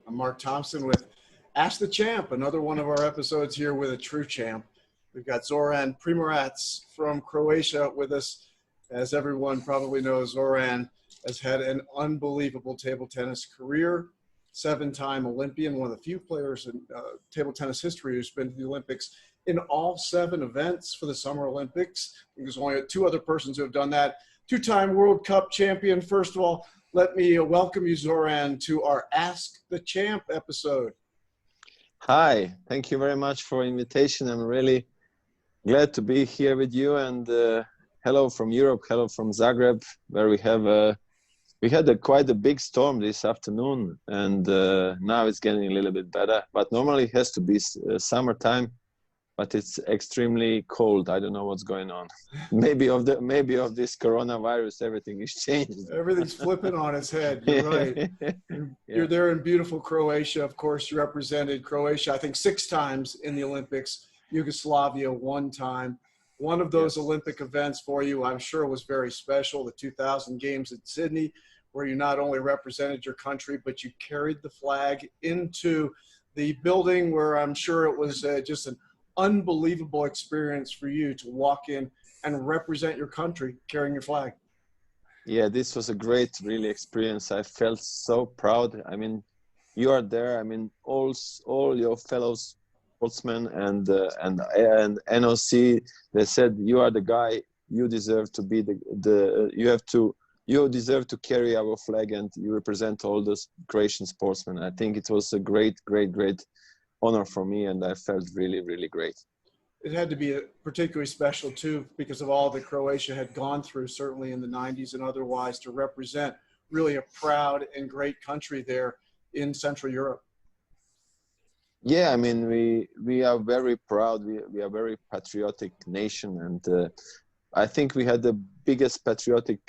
I'm Mark Thompson with Ask the Champ, another one of our episodes here with a true champ. We've got Zoran Primorac from Croatia with us. As everyone probably knows, Zoran has had an unbelievable table tennis career, 7-time Olympian, one of the few players in table tennis history who's been to the Olympics in all 7 events for the Summer Olympics. I think there's only 2 other persons who have done that. 2-time World Cup champion. First of all, let me welcome you, Zoran, to our Ask the Champ episode. Hi, thank you very much for the invitation. I'm really glad to be here with you, and hello from Europe, hello from Zagreb, where we had quite a big storm this afternoon, and now it's getting a little bit better. But normally it has to be summertime, but it's extremely cold. I don't know what's going on. Maybe of this coronavirus, everything is changed. Everything's flipping on its head. You're right. You're there in beautiful Croatia. Of course, you represented Croatia, I think 6 times in the Olympics. Yugoslavia 1 time. One of those Olympic events for you, I'm sure, was very special. The 2000 Games in Sydney, where you not only represented your country, but you carried the flag into the building, where I'm sure it was just an unbelievable experience for you to walk in and represent your country carrying your flag. Yeah, this was a great really experience. I felt so proud. I mean, you are there. I mean, all your fellow sportsmen and NOC, they said you are the guy. You deserve to be you deserve to carry our flag, and you represent all those Croatian sportsmen. I think it was a great honor for me, and I felt really, really great. It had to be particularly special too, because of all that Croatia had gone through, certainly in the 90s and otherwise, to represent really a proud and great country there in Central Europe. Yeah, I mean, we are very proud. We are a very patriotic nation, and I think we had the biggest patriotic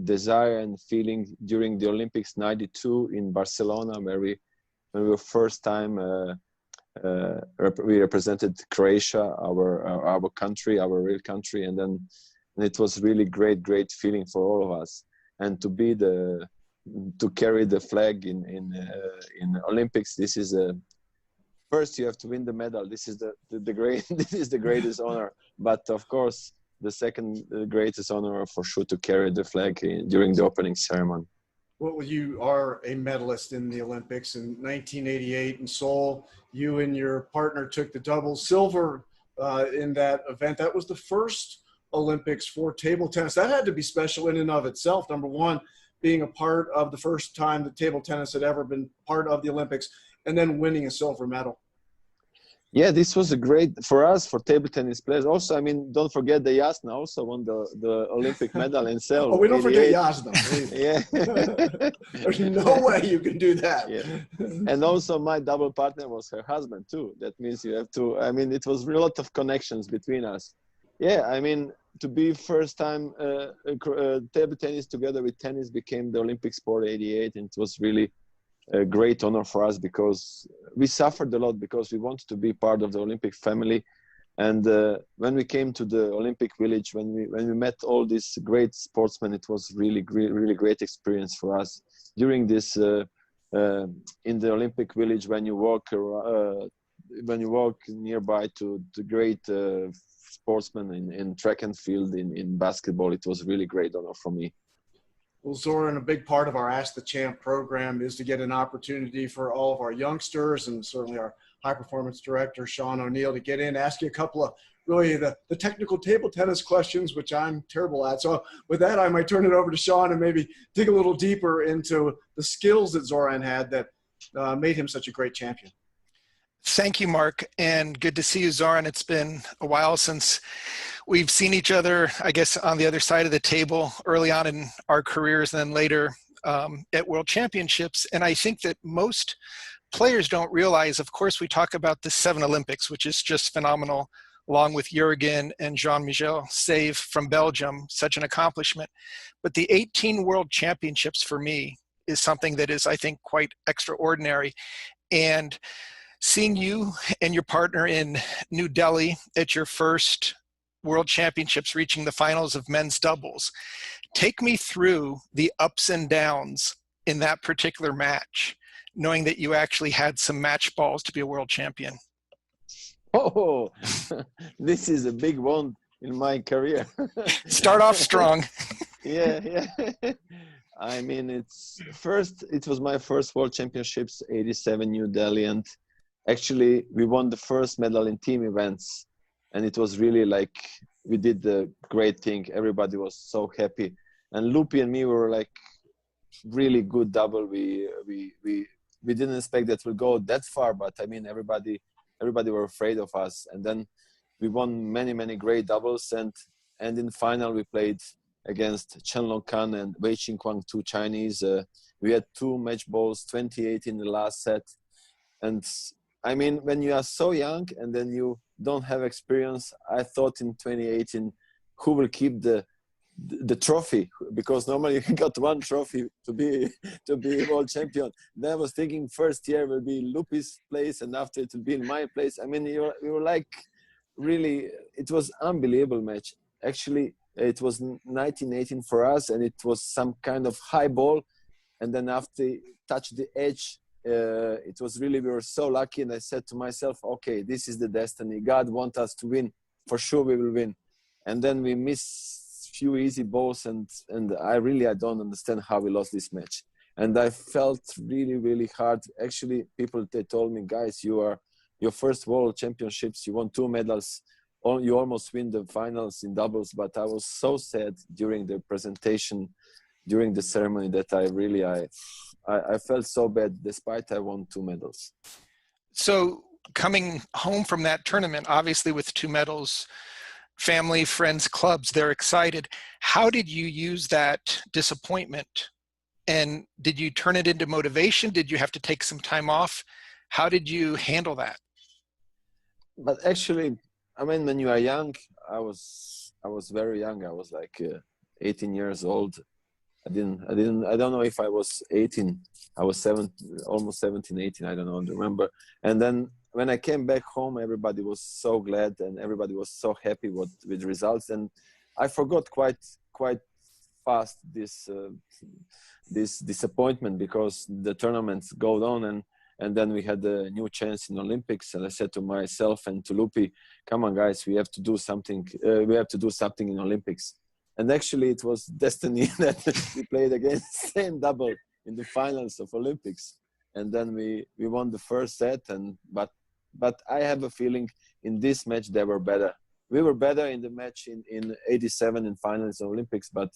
desire and feeling during the Olympics '92 in Barcelona, where we were first time we represented Croatia, our country, our real country, and it was really great feeling for all of us. And to carry the flag in Olympics, this is first you have to win the medal. This is the greatest honor. But of course, the second greatest honor for sure to carry the flag during the opening ceremony. Well, you are a medalist in the Olympics in 1988 in Seoul. You and your partner took the double silver in that event. That was the first Olympics for table tennis. That had to be special in and of itself. Number one, being a part of the first time that table tennis had ever been part of the Olympics, and then winning a silver medal. Yeah, this was a great for us, for table tennis players. Also, I mean, don't forget that Jasna also won the Olympic medal in Seoul. Oh, we don't forget Jasna. Yeah. There's no way you can do that. Yeah. And also my double partner was her husband too. That means you have to, I mean, it was a lot of connections between us. Yeah, I mean, to be first time table tennis together with tennis became the Olympic sport '88, and it was really a great honor for us, because we suffered a lot because we wanted to be part of the Olympic family. And when we came to the Olympic Village, when we met all these great sportsmen, it was really great experience for us. During this in the Olympic Village, when you walk nearby to the great sportsmen in track and field, in basketball, it was really great honor for me. Well, Zoran, a big part of our Ask the Champ program is to get an opportunity for all of our youngsters, and certainly our high performance director, Sean O'Neill, to get in, ask you a couple of really the technical table tennis questions, which I'm terrible at. So with that, I might turn it over to Sean and maybe dig a little deeper into the skills that Zoran had that made him such a great champion. Thank you, Mark, and good to see you, Zoran. It's been a while since we've seen each other, I guess, on the other side of the table early on in our careers, and then later at World Championships. And I think that most players don't realize, of course, we talk about the 7 Olympics, which is just phenomenal, along with Jurgen and Jean-Michel Save from Belgium, such an accomplishment. But the 18 World Championships for me is something that is, I think, quite extraordinary. And seeing you and your partner in New Delhi at your first World Championships, reaching the finals of men's doubles, take me through the ups and downs in that particular match, knowing that you actually had some match balls to be a world champion? Oh, this is a big one in my career. Start off strong. Yeah. I mean, it was my first World Championships, 87 New Delhi, and actually we won the first medal in team events, and it was really like we did the great thing. Everybody was so happy, and Lupi and me were like really good double. We didn't expect that we'll go that far, but I mean, everybody were afraid of us, and then we won many great doubles, and in the final we played against Chen Long Kan and Wei Qingquang, two Chinese. We had 2 match balls, 28 in the last set. And I mean, when you are so young and then you don't have experience, I thought in 2018, who will keep the trophy? Because normally you got 1 trophy to be world champion. Then I was thinking first year will be Lupi's place, and after it will be in my place. I mean, we were like, really, it was unbelievable match. Actually, it was 1918 for us, and it was some kind of high ball. And then after it touched the edge, it was really, we were so lucky. And I said to myself, okay, this is the destiny. God wants us to win. For sure we will win. And then we missed few easy balls, and I don't understand how we lost this match. And I felt really hard. Actually, people, they told me, guys, you are your first World Championships, you won 2 medals. You almost win the finals in doubles, but I was so sad during the presentation, during the ceremony, that I felt so bad despite I won 2 medals. So coming home from that tournament, obviously with 2 medals, family, friends, clubs, they're excited. How did you use that disappointment? And did you turn it into motivation? Did you have to take some time off? How did you handle that? But actually, I mean, when you are young, I was very young. I was like 18 years old. I don't know if I was 18. I was almost 17, 18. I don't remember. And then when I came back home, everybody was so glad and everybody was so happy with results. And I forgot quite fast this disappointment, because the tournaments go on, and then we had a new chance in Olympics. And I said to myself and to Lupi, come on, guys, we have to do something. We have to do something in Olympics. And actually, it was destiny that we played against same double in the finals of Olympics. And then we won the first set. But I have a feeling in this match they were better. We were better in the match in 87 in finals of Olympics, but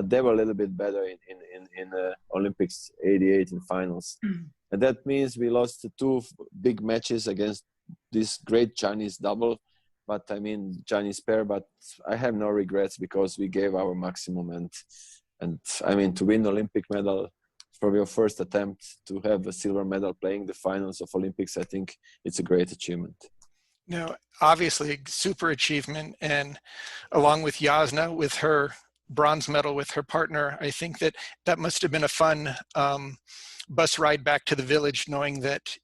they were a little bit better in Olympics 88 in finals. And that means we lost 2 big matches against this great Chinese double, Chinese pair. But I have no regrets, because we gave our maximum. And I mean, to win Olympic medal for your first attempt, to have a silver medal playing the finals of Olympics, I think it's a great achievement. No, obviously super achievement. And along with Jasna, with her bronze medal with her partner, I think that must have been a fun bus ride back to the village, knowing that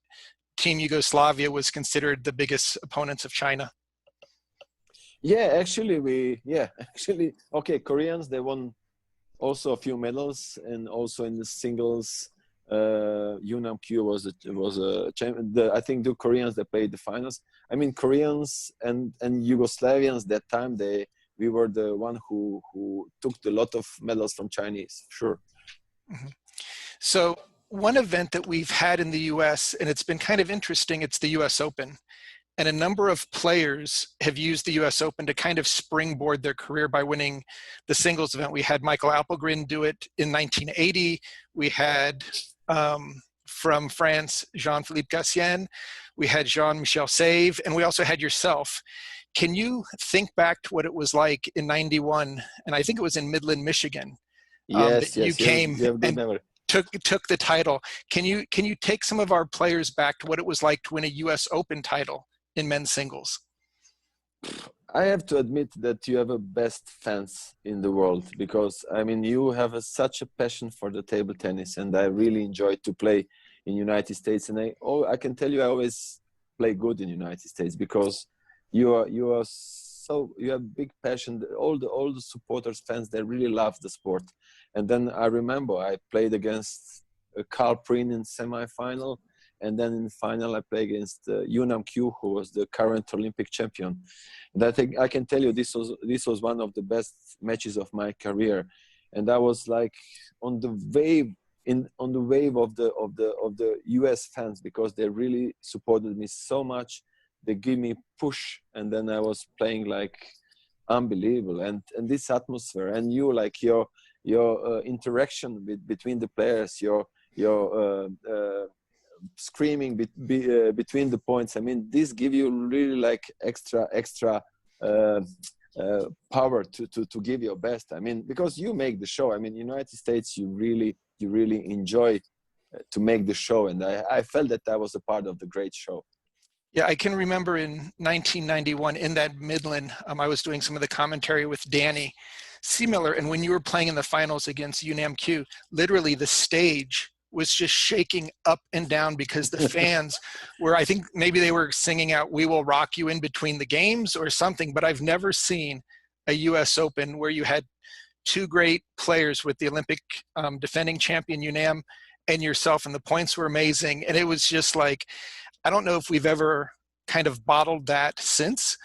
Team Yugoslavia was considered the biggest opponents of China. Okay, Koreans, they won also a few medals, and also in the singles, Yunam Kyu was a champion. I think the Koreans, they played the finals. I mean, Koreans and Yugoslavians that time, we were the one who took a lot of medals from Chinese, sure. Mm-hmm. So one event that we've had in the US, and it's been kind of interesting, it's the US Open. And a number of players have used the US Open to kind of springboard their career by winning the singles event. We had Michael Appelgren do it in 1980. We had from France, Jean-Philippe Gassien. We had Jean-Michel Save, and we also had yourself. Can you think back to what it was like in 91? And I think it was in Midland, Michigan. Yes, you came and took the title. Can you take some of our players back to what it was like to win a US Open title in men's singles? I have to admit that you have a best fans in the world, because I mean, you have such a passion for the table tennis, and I really enjoy to play in United States. And I can tell you, I always play good in United States, because you have big passion. All the supporters, fans, they really love the sport. And then I remember I played against Carl Prin in semifinal, and then in final I played against Yunam Q, who was the current Olympic champion. And I think I can tell you this was one of the best matches of my career, and I was like on the wave of the US fans, because they really supported me so much. They give me push, and then I was playing like unbelievable, and this atmosphere, and you like your interaction between the players, your screaming between the points. I mean, this give you really like extra power to give your best. I mean, because you make the show. I mean, United States, you really enjoy to make the show, and I felt that I was a part of the great show. Yeah, I can remember in 1991 in that Midland, I was doing some of the commentary with Danny, similar. And when you were playing in the finals against UNAMQ, literally the stage was just shaking up and down because the fans were, I think maybe they were singing out "We Will Rock You" in between the games or something. But I've never seen a US Open where you had two great players with the Olympic defending champion UNAM and yourself, and the points were amazing. And it was just like, I don't know if we've ever kind of bottled that since,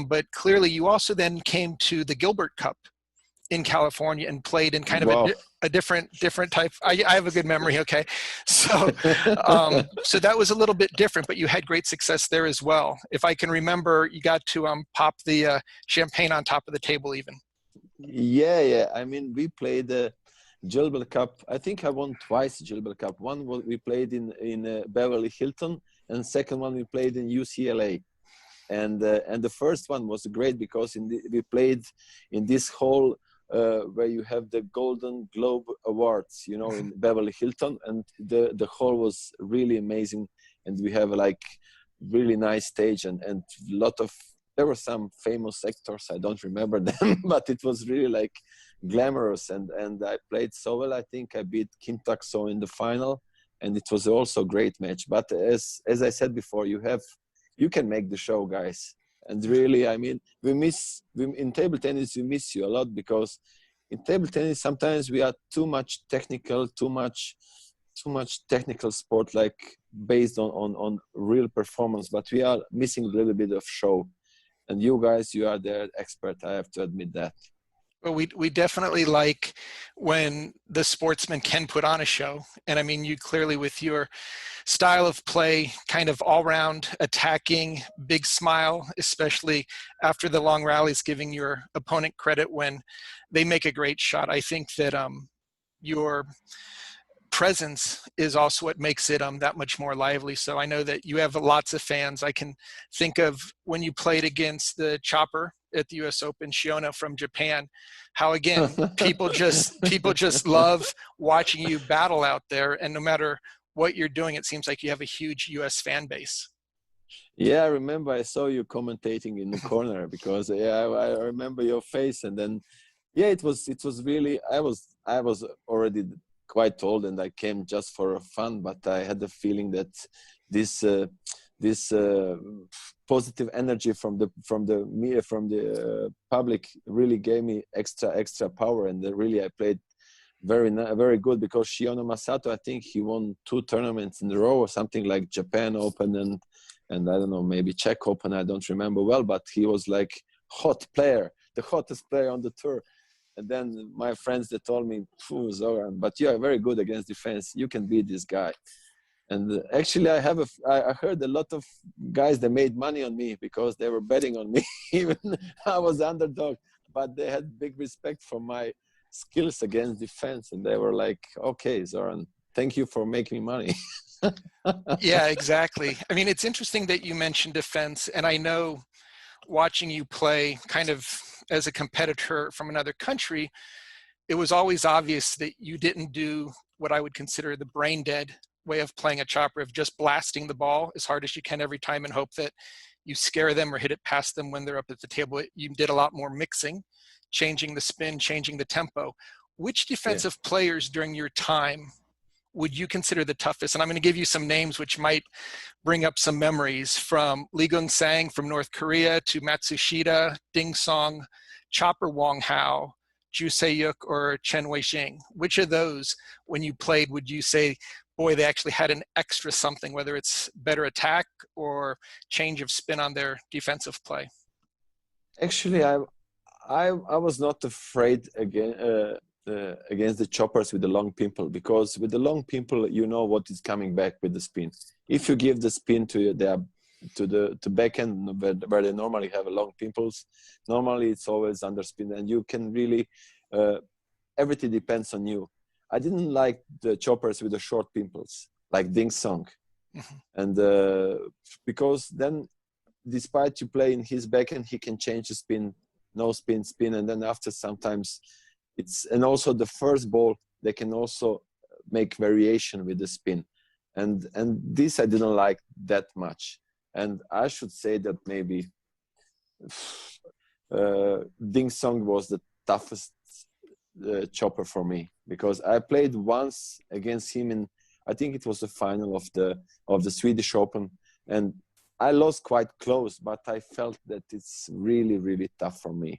but clearly you also then came to the Gilbert Cup in California and played in kind of a different type. I have a good memory. Okay. So, so that was a little bit different, but you had great success there as well. If I can remember, you got to pop the champagne on top of the table even. Yeah. I mean, we played the Gilbert Cup. I think I won twice Gilbert Cup. One we played in Beverly Hilton, and second one we played in UCLA. And the first one was great because we played in this hall where you have the Golden Globe Awards, in Beverly Hilton, and the hall was really amazing, and we have like really nice stage and there were some famous actors, I don't remember them, but it was really like glamorous, and I played so well. I think I beat Kim Tak-so in the final, and it was also a great match. But as I said before, you can make the show, guys. And really, I mean, in table tennis, we miss you a lot, because in table tennis, sometimes we are too much technical sport, like based on real performance, but we are missing a little bit of show. And you guys, you are the expert. I have to admit that. Well, we definitely like when the sportsman can put on a show. And I mean, you clearly, with your style of play, kind of all-round attacking, big smile, especially after the long rallies, giving your opponent credit when they make a great shot. I think that your presence is also what makes it that much more lively. So I know that you have lots of fans. I can think of when you played against the Chopper at the US Open, Shiona from Japan, how again people just love watching you battle out there, and no matter what you're doing, it seems like you have a huge US fan base. Yeah, I remember I saw you commentating in the corner, because I remember your face, and then it was really, I was already quite old, and I came just for fun, but I had the feeling that this positive energy from the media, from the public, really gave me extra power, and really I played very good, because Shiona Masato, I think he won 2 tournaments in a row or something, like Japan Open and I don't know, maybe Czech Open, I don't remember well, but he was like the hottest player on the tour. And then my friends, they told me, Zoran, but you are very good against defense. You can beat this guy. And actually, I heard a lot of guys that made money on me because they were betting on me. Even I was underdog, but they had big respect for my skills against defense. And they were like, okay, Zoran, thank you for making me money. Yeah, exactly. I mean, it's interesting that you mentioned defense. And I know watching you play kind of as a competitor from another country, it was always obvious that you didn't do what I would consider the brain dead way of playing a chopper, of just blasting the ball as hard as you can every time and hope that you scare them or hit it past them when they're up at the table. You did a lot more mixing, changing the spin, changing the tempo. Which defensive players during your time would you consider the toughest? And I'm going to give you some names which might bring up some memories, from Lee Gung-sang from North Korea to Matsushita, Ding Song, Chopper Wong Hao, Ju Se-yuk or Chen Wei-shing? Which of those, when you played, would you say, boy, they actually had an extra something, whether it's better attack or change of spin on their defensive play? Actually, I was not afraid against the choppers with the long pimple, because with the long pimple, you know what is coming back with the spin. If you give the spin to the backhand where they normally have a long pimples, normally it's always under spin, and you can really everything depends on you. I didn't like the choppers with the short pimples like Ding Song, and because then, despite you play in his backhand, he can change the spin, no spin, spin, and then after sometimes and also the first ball they can also make variation with the spin, and this I didn't like that much. And I should say that maybe Ding Song was the toughest chopper for me, because I played once against him in, I think it was the final of the Swedish Open, and I lost quite close, but I felt that it's really, really tough for me.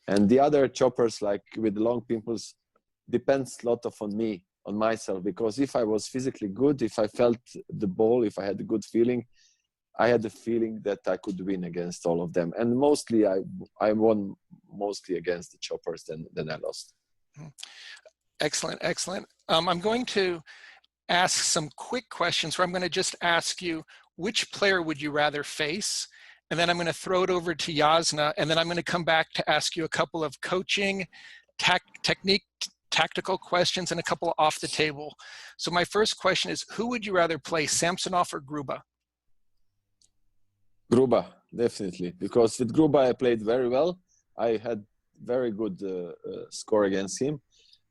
And the other choppers, like with the long pimples, depends a lot on me, on myself, because if I was physically good, if I felt the ball, if I had a good feeling, I had the feeling that I could win against all of them. And mostly I won mostly against the choppers than I lost. Excellent, excellent. I'm going to ask some quick questions where I'm going to just ask you, which player would you rather face? And then I'm going to throw it over to Jasna, and then I'm going to come back to ask you a couple of coaching, technique, tactical questions, and a couple off the table. So my first question is, who would you rather play, Samsonov or Gruba? Gruba, definitely, because with Gruba I played very well. I had very good score against him.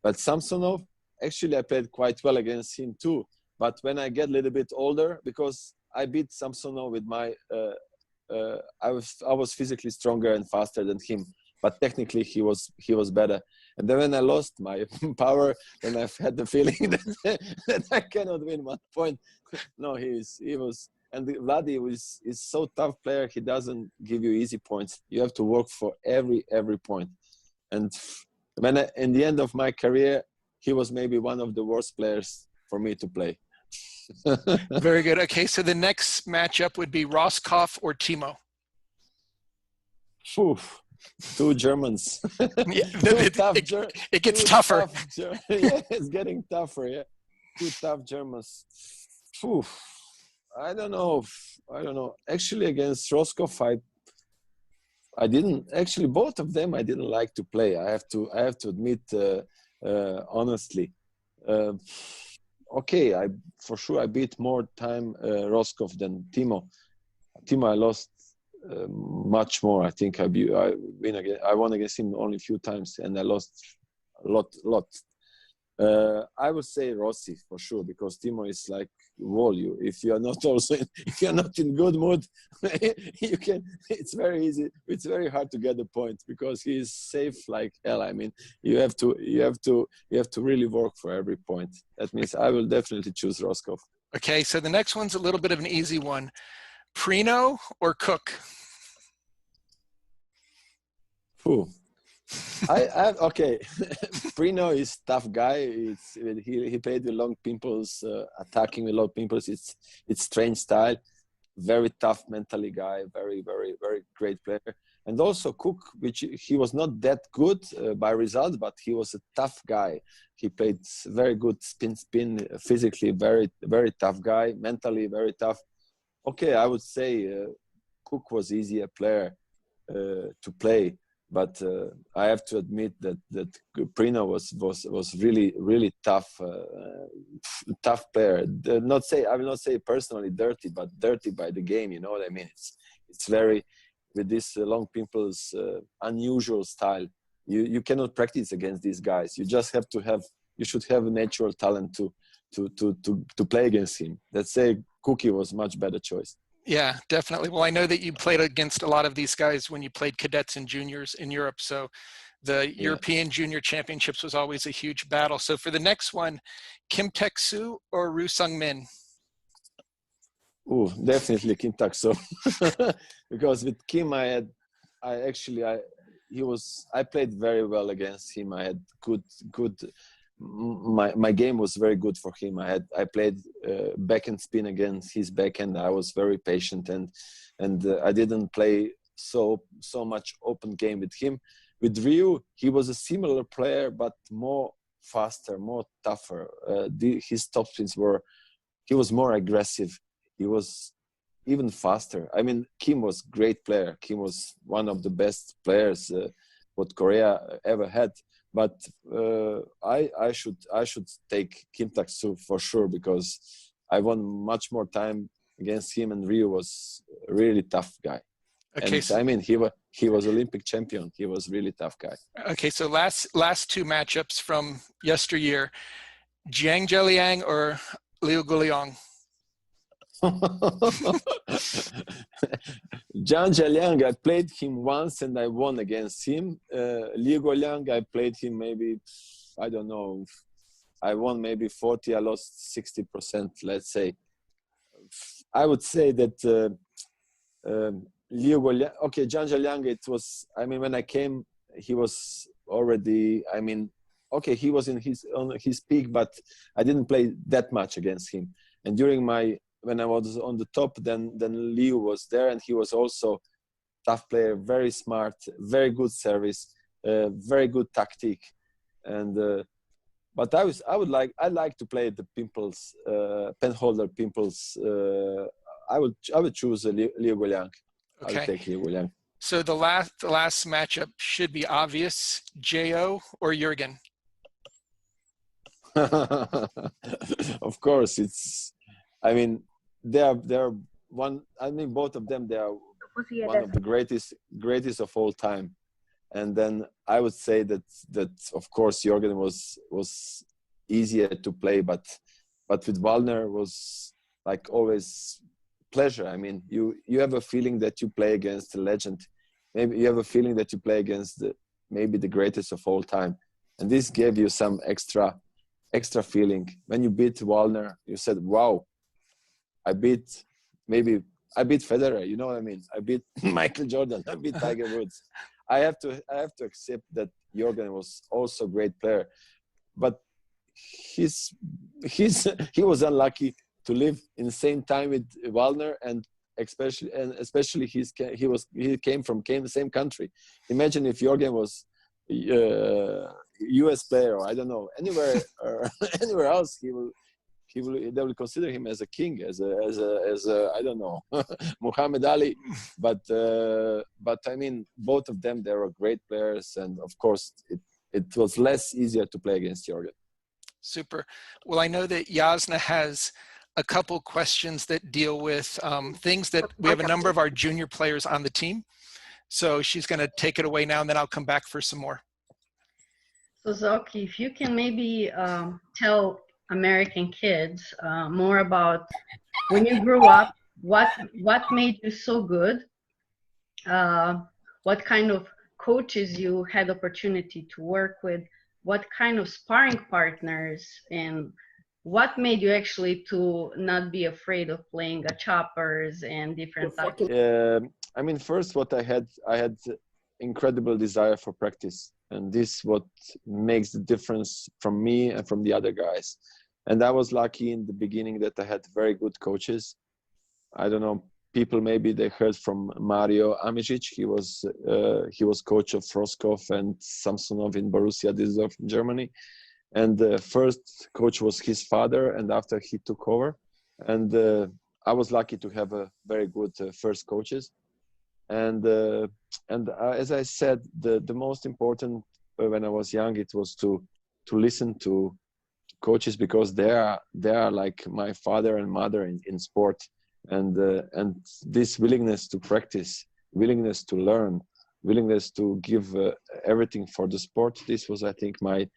But Samsonov, actually I played quite well against him too. But when I get a little bit older, because I beat Samsonov with my I was physically stronger and faster than him, but technically he was better. And then when I lost my power, then I've had the feeling that I cannot win 1 point. No, he was, and Vladi is so tough player. He doesn't give you easy points. You have to work for every point. And when in the end of my career, he was maybe one of the worst players for me to play. Very good. Okay, so the next matchup would be Roscoff or Timo. Oof. Two Germans. Yeah, it gets two tougher. Yeah, it's getting tougher. Yeah, two tough Germans. Oof. I don't know. Actually, against Roscoff, I didn't. Actually, both of them I didn't like to play. I have to admit honestly. Okay, for sure I beat more time Roscoff than Timo. Timo I lost much more. I think I won against him only a few times, and I lost a lot. I would say Rossi for sure, because Timo is like wall. If you are not in good mood, you can. It's very easy. It's very hard to get the point, because he is safe like hell. I mean, you have to really work for every point. That means I will definitely choose Roscoff. Okay, so the next one's a little bit of an easy one. Prino or Cook? Ooh. Okay. Prino is tough guy. He played with long pimples, attacking with long pimples. It's strange style. Very tough mentally guy. Very, very, very great player. And also Cook, which he was not that good by result, but he was a tough guy. He played very good spin, physically very, very tough guy. Mentally very tough. Okay, I would say Cook was easier player to play. But I have to admit that Prino was really, really tough player. I will not say personally dirty, but dirty by the game. You know what I mean? It's very, with this long pimples, unusual style. You cannot practice against these guys. You just you should have a natural talent to play against him. Let's say Cookie was much better choice. Yeah, definitely. Well, I know that you played against a lot of these guys when you played cadets and juniors in Europe. So the European Junior Championships was always a huge battle. So for the next one, Kim Tak-soo or Roo Sung-min? Oh, definitely Kim Tak-soo. Because with Kim, I played very well against him. I had good. My game was very good for him. I played backhand spin against his backhand. I was very patient and I didn't play so much open game with him. With Ryu, he was a similar player but more faster, more tougher. His topspins he was more aggressive. He was even faster. I mean, Kim was great player. Kim was one of the best players what Korea ever had. But I should take Kim Tak-soo for sure, because I won much more time against him, and Ryu was a really tough guy. Okay, And so, I mean, he was Olympic champion. He was really tough guy. okay, so last two matchups from yesteryear, Jiang Zheliang or Liu Guoliang? Zhang Zheliang, I played him once and I won against him. Liu Guoliang, I played him maybe, I don't know, I won maybe 40, I lost 60%, let's say. I would say that Liu Guoliang, okay, Zhang Zheliang, it was, I mean, when I came, he was already, I mean, okay, he was on his peak, but I didn't play that much against him. And when I was on the top, then Liu was there, and he was also tough player, very smart, very good service, very good tactic, and but I like to play the pimples, penholder pimples. I would choose Liu Guoliang. Okay. I would take Liu Guoliang. So the last matchup should be obvious: Jo or Jürgen. Of course, I mean, they're one. I mean, both of them. They are one of the greatest of all time. And then I would say that of course Jürgen was easier to play, but with Wallner was like always pleasure. I mean, you have a feeling that you play against a legend. Maybe you have a feeling that you play against maybe the greatest of all time, and this gave you some extra feeling. When you beat Wallner, you said, wow, I beat Federer, you know what I mean? I beat Michael Jordan, I beat Tiger Woods. I have to accept that Jürgen was also a great player, but he was unlucky to live in the same time with Wallner, and especially he came from the same country. Imagine if Jürgen was US player, or I don't know, anywhere anywhere else, they will consider him as a king, as a I don't know, Muhammad Ali. But I mean, both of them, they were great players, and of course it was less easier to play against Jürgen. Super. Well, I know that Jasna has a couple questions that deal with things that we have a number of our junior players on the team. So she's going to take it away now, and then I'll come back for some more. So Zoki, if you can maybe tell American kids more about when you grew up, what made you so good, what kind of coaches you had opportunity to work with, what kind of sparring partners, and what made you actually to not be afraid of playing choppers and different types? I mean, first, what I had incredible desire for practice, and this what makes the difference from me and from the other guys. And I was lucky in the beginning that I had very good coaches. I don't know, people maybe they heard from Mario Amicic. He was coach of Roscoff and Samsonov in Borussia Düsseldorf in Germany. And the first coach was his father, and after he took over. And I was lucky to have a very good first coaches. And as I said, the most important when I was young, it was to listen to coaches, because they are like my father and mother in sport, and this willingness to practice, willingness to learn, willingness to give everything for the sport. This was, I think, my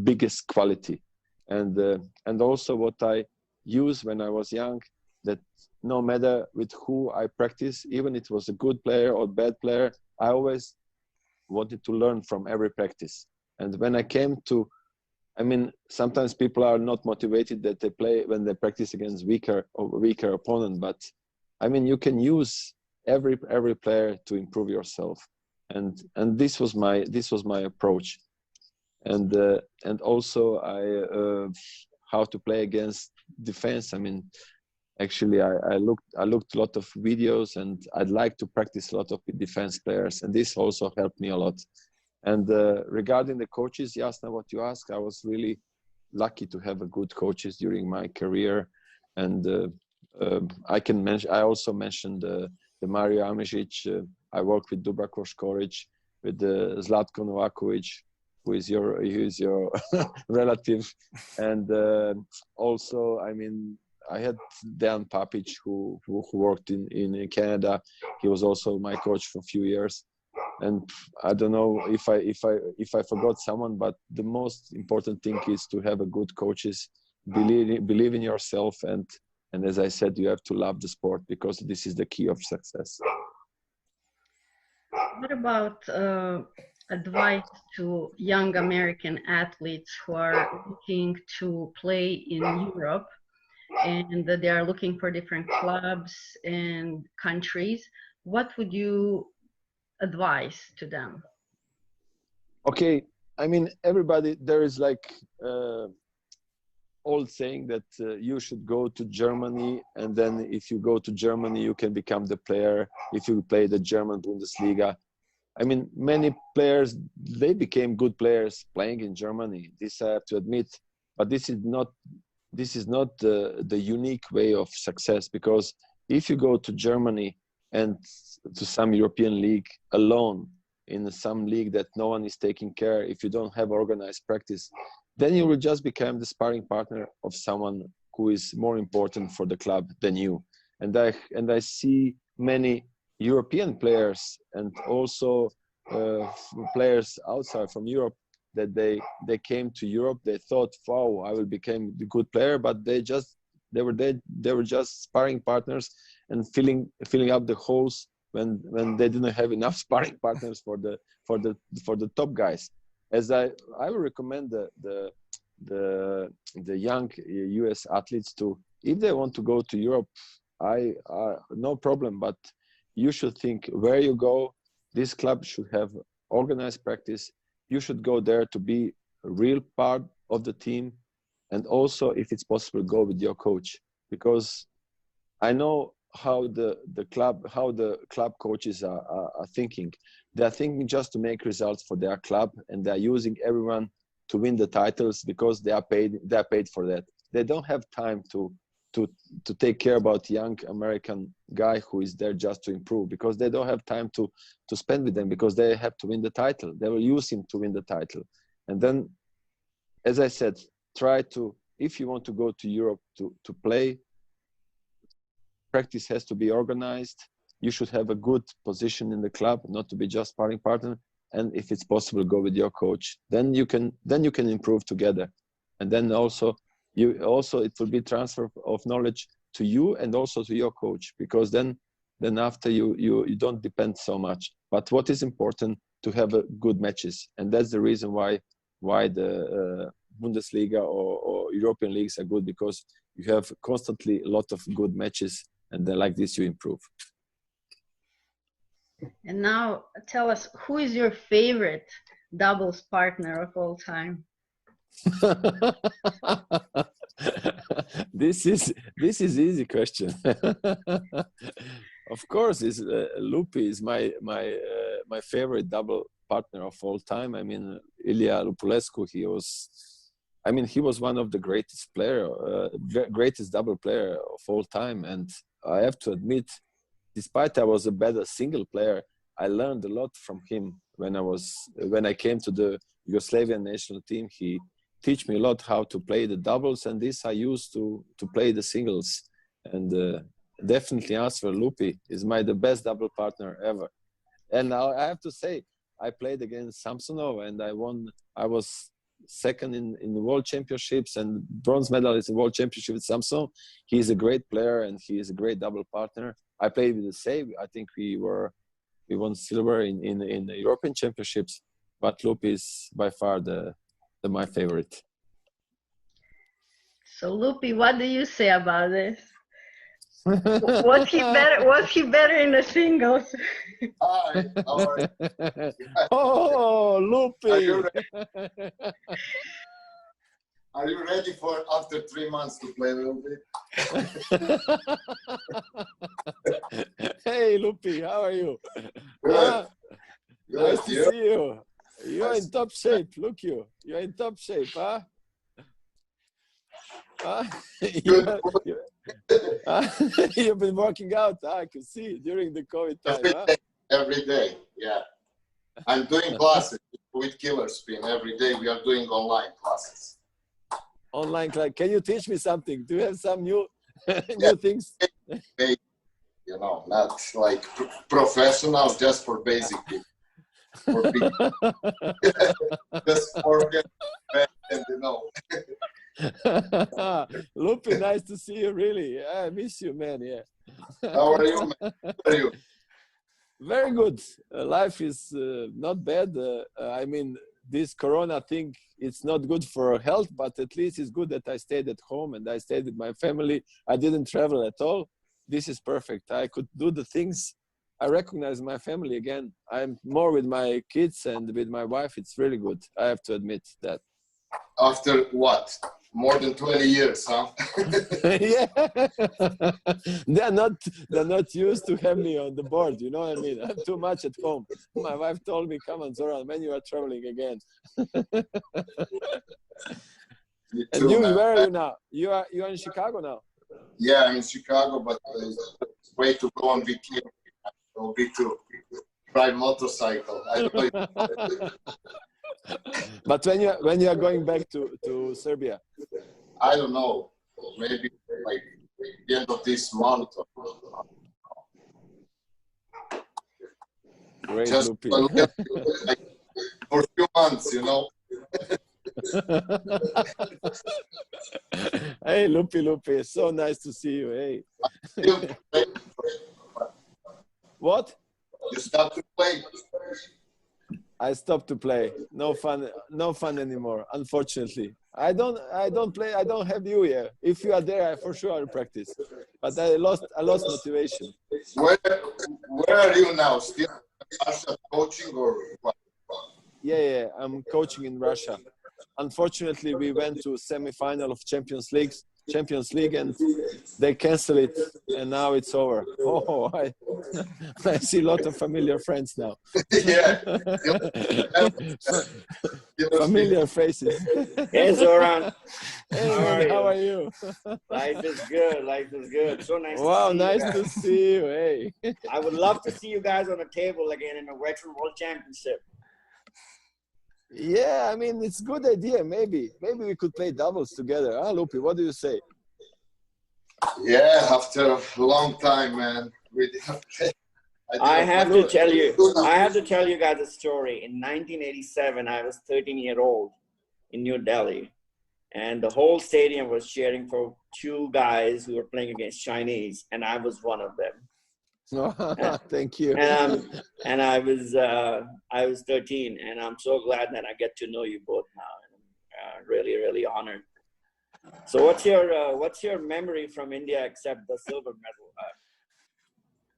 biggest quality, and also what I used when I was young, that no matter with who I practice, even if it was a good player or bad player, I always wanted to learn from every practice. And when I came to, I mean, sometimes people are not motivated that they play when they practice against weaker opponent, but I mean, you can use every player to improve yourself. and this was my approach. And also how to play against defense. I mean, actually I looked a lot of videos, and I'd like to practice a lot of defense players, and this also helped me a lot. And regarding the coaches, Jasna, what you asked, I was really lucky to have a good coaches during my career. And I also mentioned the Mario Amežić. I worked with Dubravko Škorić, with Zlatko Novaković, who is your relative. And also, I mean, I had Dan Papic, who worked in Canada. He was also my coach for a few years. And I don't know if I forgot someone, but the most important thing is to have a good coaches, believe in yourself, and as I said, you have to love the sport, because this is the key of success. What about advice to young American athletes who are looking to play in Europe, and they are looking for different clubs and countries? What would you advise to them? Okay, I mean, everybody, there is like old saying that you should go to Germany, and then if you go to Germany, you can become the player if you play the German Bundesliga. I mean, many players, they became good players playing in Germany. This I have to admit, but this is not the unique way of success, because if you go to Germany and to some European league alone, in some league that no one is taking care, if you don't have organized practice, then you will just become the sparring partner of someone who is more important for the club than you. And I see many European players, and also players outside from Europe, that they came to Europe, they thought, wow, I will become the good player, but they were just sparring partners and filling up the holes when they didn't have enough sparring partners for the top guys. As I would recommend the young US athletes to, if they want to go to Europe, no problem, but you should think where you go. This club should have organized practice. You should go there to be a real part of the team, and also, if it's possible, go with your coach, because I know how the club coaches are thinking. They are thinking just to make results for their club, and they are using everyone to win the titles because they are paid for that. They don't have time to take care about young American guy who is there just to improve, because they don't have time to spend with them, because they have to win the title. They will use him to win the title. And then, as I said, try to, if you want to go to Europe to play, practice has to be organized. You should have a good position in the club, not to be just sparring partner. And if it's possible, go with your coach. Then you can improve together. And then also it will be transfer of knowledge to you and also to your coach, because then after you don't depend so much. But what is important, to have good matches, and that's the reason why the Bundesliga or European leagues are good, because you have constantly a lot of good matches, and then like this you improve. And now tell us, who is your favorite doubles partner of all time? This is easy question. Of course, Lupi is my favorite double partner of all time. I mean, Ilya Lupulescu, he was one of the greatest double player of all time. And I have to admit, despite I was a better single player, I learned a lot from him. When I came to the Yugoslavian national team, he teach me a lot how to play the doubles, and this I used to play the singles. And definitely answer, Lupi is the best double partner ever. And now I have to say, I played against Samsonov, and I won. I was second in the world championships and bronze medalist in world championship with Samsonov. He is a great player, and he is a great double partner. I played with the same. I think we won silver in the European championships, but Lupi is by far my favorite. So Lupi, what do you say about this? Was he better? Was he better in the singles? Hi, how are you? Oh, Are you, Lupi! are you ready for after 3 months to play a little bit? Hey, Lupi, how are you? Good. Nice to You? see you. You're in top shape. Look you. You're in top shape, huh? Huh? Good. You've been working out. I can see during the COVID time. Every Huh? day, every day, yeah. I'm doing classes with Killer Spin every day. We are doing online classes. Online class. Can you teach me something? Do you have some new new things? You know, not like professional, just for basic people. For people. Just for and you know. Lupi, nice to see you. Really, I miss you, man. Yeah. How are you, man? How are you? Very good. Life is not bad. I mean, this Corona thing, it's not good for health, but at least it's good that I stayed at home and I stayed with my family. I didn't travel at all. This is perfect. I could do the things. I recognize my family again. I'm more with my kids and with my wife. It's really good. I have to admit that. After what? More than 20 years, huh? Yeah, they're not used to have me on the board. You know what I mean? I'm too much at home. My wife told me, "Come on, Zoran, when you are traveling again." Me And too, you, man. where are you now? You are in Chicago now. Yeah, I'm in Chicago, but it's way to go on vacation. It'll be to ride motorcycle. I don't know. But when you are going back to Serbia? I don't know. Maybe like the end of this month. Great, Just Lupi. like, for a few months, you know. Hey, Lupi, so nice to see you. Hey. What? You start to play. I stopped to play. No fun anymore. Unfortunately, I don't play. I don't have you here. If you are there, I for sure will practice. But I lost motivation. Where are you now? Still in Russia coaching or what? Yeah. I'm coaching in Russia. Unfortunately, we went to semi-final of Champions League, and they canceled it, and now it's over. Oh, I see a lot of familiar friends now. Yeah. Familiar faces. Hey, Zoran. Hey, man, how are you? Life is good. Life is good. So nice Wow, to see nice you to guys. see you. Hey. I would love to see you guys on the table again in a veteran world championship. Yeah, I mean, it's a good idea. Maybe we could play doubles together. Huh, Lupi? What do you say? Yeah, after a long time, man. I have to tell you guys a story. In 1987, I was 13-year-old in New Delhi, and the whole stadium was cheering for two guys who were playing against Chinese, and I was one of them. Thank you. And I was 13, and I'm so glad that I get to know you both now. And I'm really honored. So what's your memory from India except the silver medal?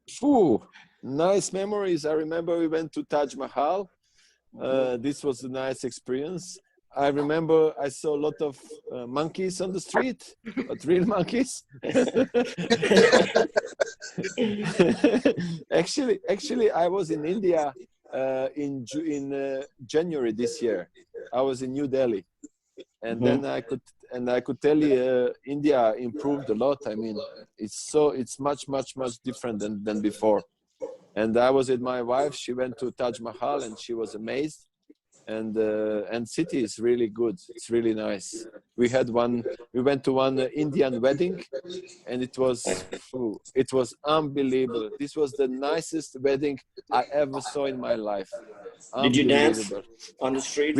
Phew, nice memories. I remember we went to Taj Mahal. This was a nice experience. I remember I saw a lot of monkeys on the street, but real monkeys. Actually, I was in India in January this year. I was in New Delhi, and then I could tell you India improved a lot. I mean, it's much different than before. And I was with my wife. She went to Taj Mahal, and she was amazed. And city is really good. It's really nice. We went to one Indian wedding, and it was unbelievable. This was the nicest wedding I ever saw in my life. Did you dance on the street?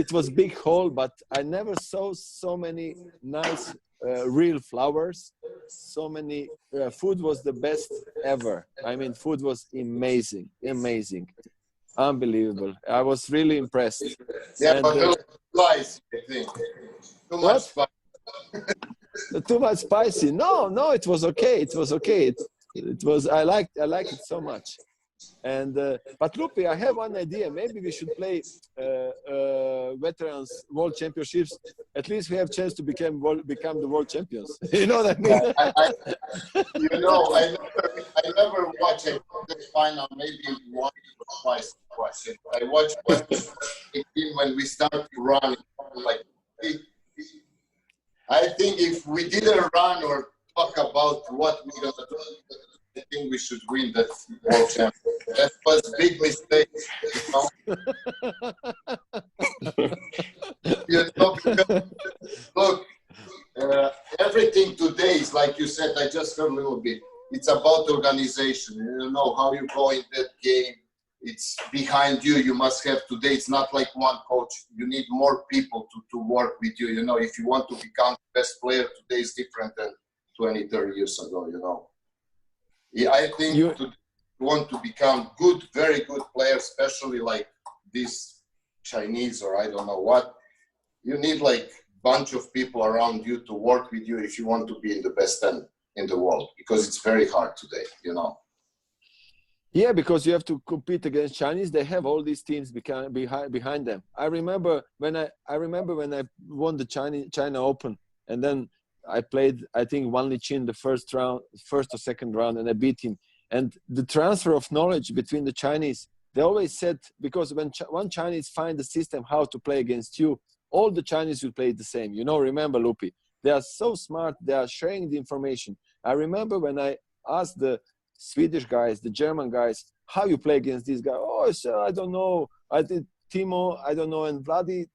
It was big hall, but I never saw so many nice real flowers. So many food was the best ever. I mean, food was amazing. Unbelievable. I was really impressed. Yeah, And, but spice, I think. Too much spice. too much spicy. No, it was okay. It was okay. It was. I liked it so much. And but Lupi, I have one idea. Maybe we should play veterans world championships. At least we have chance to become the world champions. You know what I mean? I never watch the final. Maybe once or twice. I watched when we started running. Like, I think if we didn't run or talk about what we're gonna do, I think we should win that world championship. That was a big mistake. Look, everything today is like you said. I just heard a little bit. It's about organization. You know how you go in that game. It's behind you. You must have today. It's not like one coach. You need more people to work with you. You know, if you want to become the best player today is different than 20, 30 years ago. You know. Yeah, I think you want to become good, very good player, especially like this Chinese or I don't know what. You need like bunch of people around you to work with you if you want to be in the best 10 in the world, because it's very hard today, you know. Yeah, because you have to compete against Chinese. They have all these teams behind them. I remember when I won the China Open, and then I played, I think, Wan Lichin the first or second round, and I beat him. And the transfer of knowledge between the Chinese, they always said, because when one Chinese find the system how to play against you, all the Chinese will play the same. You know, remember, Lupi, they are so smart. They are sharing the information. I remember when I asked the Swedish guys, the German guys, how you play against these guys. Oh, sir, I don't know. I did Timo, I don't know, and Vladi.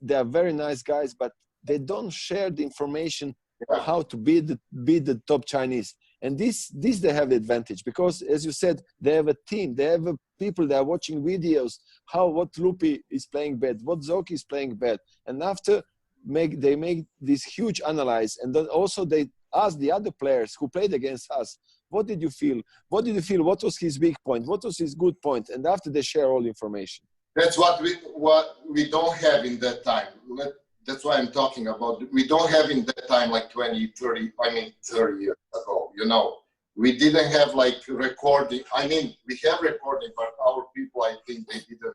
They are very nice guys, but they don't share the information how to beat the top Chinese. And this they have the advantage, because, as you said, they have a team. They have people that are watching videos, what Lupi is playing bad, what Zoki is playing bad. And after, they make this huge analyze. And then also they ask the other players who played against us, what did you feel? What did you feel? What was his weak point? What was his good point? And after, they share all the information. That's what we don't have in that time. That's why I'm talking about. We don't have in that time like 30 years ago, you know. We didn't have like recording. I mean, we have recording, but our people, I think they didn't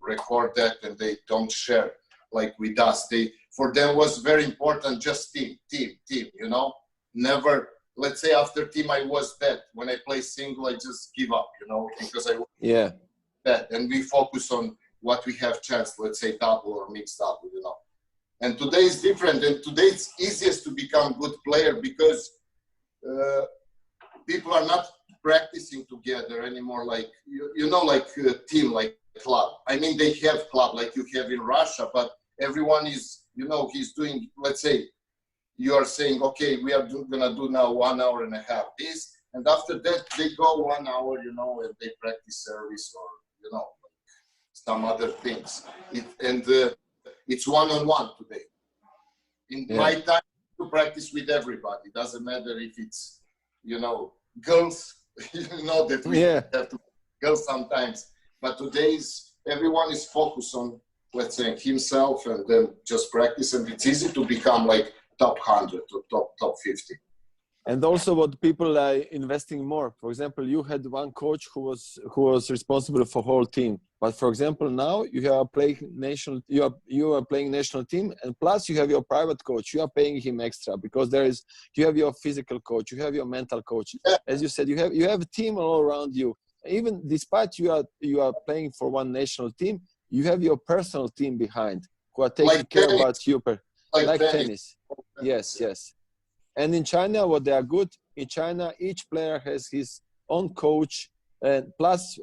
record that, and they don't share like with us. For them was very important, just team, you know. Never, let's say after team I was that. When I play single, I just give up, you know, because I was that. And we focus on what we have chance, let's say double or mixed double, you know. And today is different, and today it's easiest to become good player because people are not practicing together anymore, like you know, like a team, like club. I mean, they have club like you have in Russia, but everyone is, you know, he's doing, let's say, you are saying, okay, we are gonna do now 1 hour and a half this, and after that they go 1 hour, you know, and they practice service or, you know, some other things. It's one-on-one today. In my time, to practice with everybody. Doesn't matter if it's, you know, girls, you know that we have to girls sometimes. But today's, everyone is focused on, let's say, himself, and then just practice. And it's easy to become like top 100 or top 50. And also, what people are investing more. For example, you had one coach who was responsible for whole team. But for example, now you are playing national. You are playing national team, and plus you have your private coach. You are paying him extra because you have your physical coach. You have your mental coach. As you said, you have a team all around you. Even despite you are playing for one national team, you have your personal team behind who are taking care about you. Like tennis. Yes. And in China, what they are good, in China, each player has his own coach, and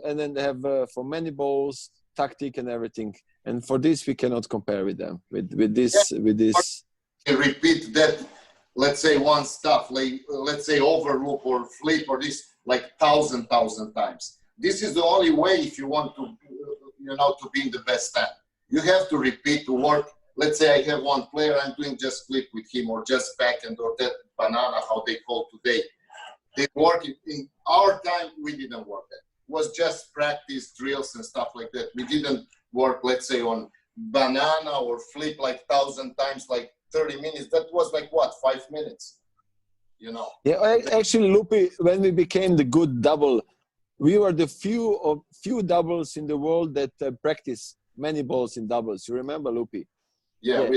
then they have for many balls, tactic and everything. And for this, we cannot compare with them, with this. Repeat that, let's say one stuff, like let's say overlook or flip or this, like 1,000 times. This is the only way if you want to, you know, to be in the best 10. You have to repeat to work. Let's say I have one player, I'm doing just flip with him or just backhand or that banana, how they call today. They work in our time, we didn't work that. It was just practice drills and stuff like that. We didn't work, let's say, on banana or flip like 1,000 times, like 30 minutes. That was like what, 5 minutes, you know? Yeah, actually, Lupi, when we became the good double, we were the few doubles in the world that practice many balls in doubles. You remember, Lupi? Yeah,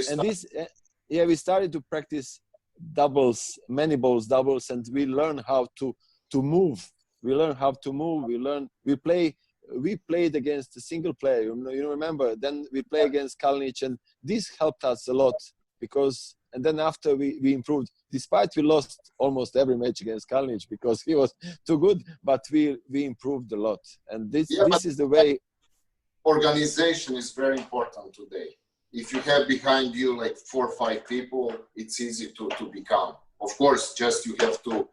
we started to practice doubles, many balls doubles, and we learned how to move. We learned how to move. We played against a single player. You remember? Then we played against Kalinic, and this helped us a lot because. And then after we improved, despite we lost almost every match against Kalinic because he was too good, but we improved a lot. And this is the way. Organization is very important today. If you have behind you like 4 or 5 people, it's easy to become. Of course, just you have to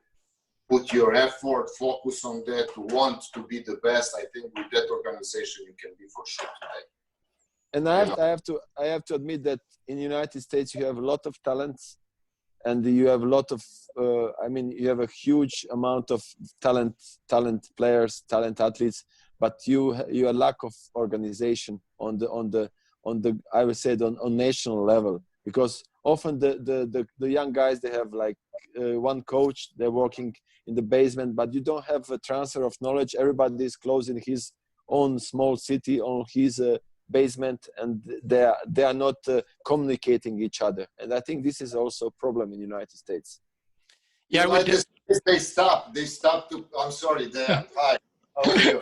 put your effort, focus on that, want to be the best. I think with that organization, you can be for sure today. And I have to admit that in the United States you have a lot of talents, and you have a lot of you have a huge amount of talent players, talent athletes, but you lack of organization on the I would say on national level, because often the young guys, they have like one coach, they're working in the basement, but you don't have a transfer of knowledge. Everybody is close in his own small city, on his basement, and they are not communicating each other. And I think this is also a problem in the United States. Yeah, they stop to. I'm sorry, Dan. Hi, how are you?